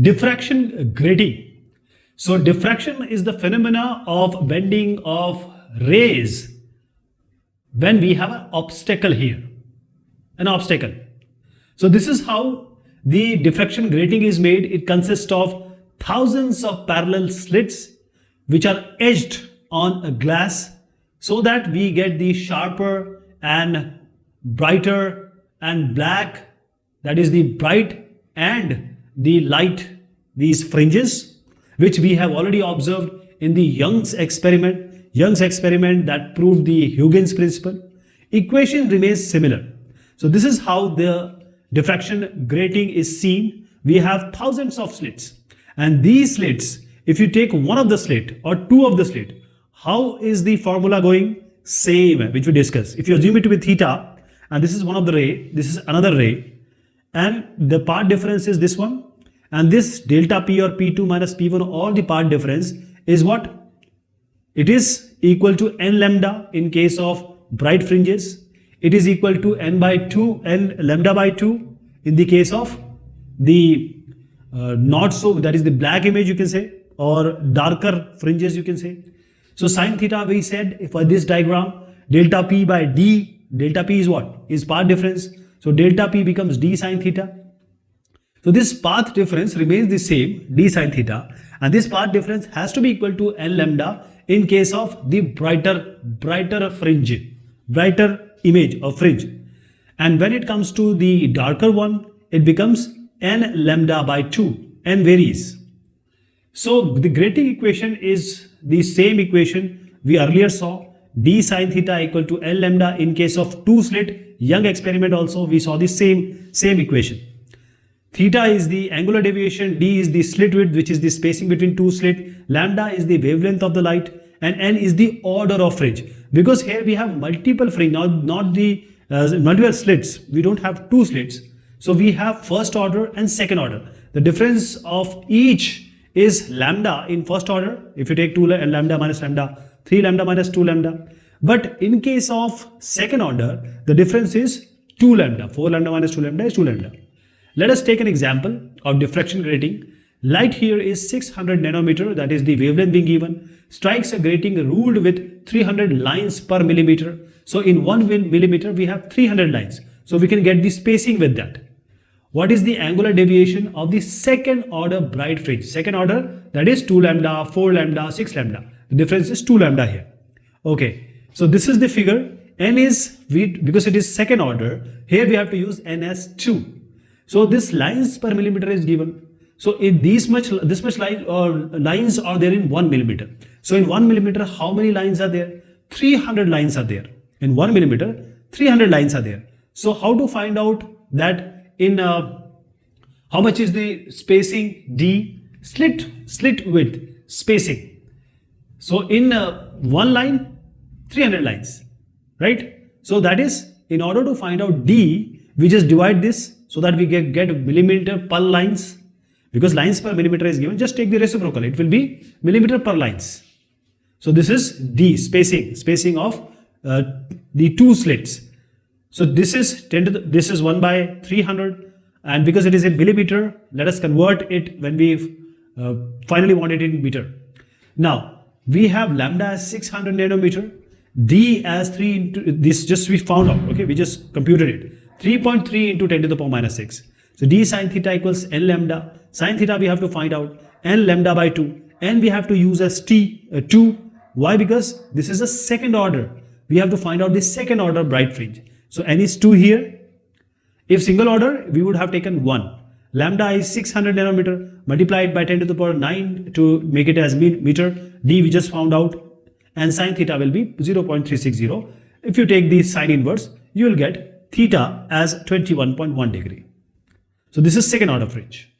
Diffraction grating. So diffraction is the phenomena of bending of rays when we have an obstacle here, an obstacle. So this is how the diffraction grating is made. It consists of thousands of parallel slits which are edged on a glass so that we get the sharper and brighter and black, that is the bright and the light, these fringes, which we have already observed in the Young's experiment that proved the Huygens principle. Equation remains similar. So this is how the diffraction grating is seen. We have thousands of slits, and these slits, if you take one of the slit or two of the slit, how is the formula going? Same, which we discussed. If you assume it to be theta, and this is one of the ray, this is another ray, and the part difference is this one, and this delta P or P2 minus P1, all the part difference is what? It is equal to n lambda in case of bright fringes. It is equal to n lambda by 2 in the case of the not so, that is the black image you can say, or darker fringes you can say. So sine theta, we said for this diagram, delta P by D, delta P is what? Is path difference. So delta P becomes D sine theta. So this path difference remains the same, D sine theta, and this path difference has to be equal to n lambda in case of the brighter fringe, brighter image of fringe. And when it comes to the darker one, it becomes n lambda by 2, n varies. So the grating equation is the same equation we earlier saw, D sine theta equal to n lambda in case of two slit. Young experiment also we saw the same equation. Theta is the angular deviation, D is the slit width, which is the spacing between two slit, lambda is the wavelength of the light, and n is the order of fringe. Because here we have multiple fringe, not the multiple slits, we don't have two slits. So we have first order and second order. The difference of each is lambda in first order. If you take 2 lambda minus lambda, 3 lambda minus 2 lambda. But in case of second order, the difference is 2 lambda. 4 lambda minus 2 lambda is 2 lambda. Let us take an example of diffraction grating. Light here is 600 nanometer, that is the wavelength being given, strikes a grating ruled with 300 lines per millimeter. So in 1 millimeter we have 300 lines. So we can get the spacing with that. What is the angular deviation of the second order bright fringe? Second order, that is 2 lambda, 4 lambda, 6 lambda. The difference is 2 lambda here. Okay, so this is the figure. N is, because it is second order, here we have to use N as 2. So this lines per millimeter is given. So in this much lines are there in 1 millimeter. So in 1 millimeter, how many lines are there? 300 lines are there. In 1 millimeter, 300 lines are there. So how to find out that in how much is the spacing? D, slit width, spacing. So in one line, 300 lines, right? So that is, in order to find out D, we just divide this so that we get millimeter per lines. Because lines per millimeter is given, just take the reciprocal, it will be millimeter per lines. So this is D, spacing of the two slits. So this is 1 by 300, and because it is in millimeter, let us convert it when we finally want it in meter. Now we have lambda as 600 nanometer, D as 3 into this, just we found out, okay, we just computed it, 3.3 into 10 to the power minus 6. So D sine theta equals n lambda. Sine theta we have to find out n lambda by 2, and we have to use as 2. Why? Because this is a second order. We have to find out the second order bright fringe. So n is 2 here. If single order, we would have taken 1. Lambda is 600 nanometer, multiplied by 10 to the power 9 to make it as meter. D we just found out, and sine theta will be 0.360. If you take the sine inverse, you will get theta as 21.1 degree. So this is second order fringe.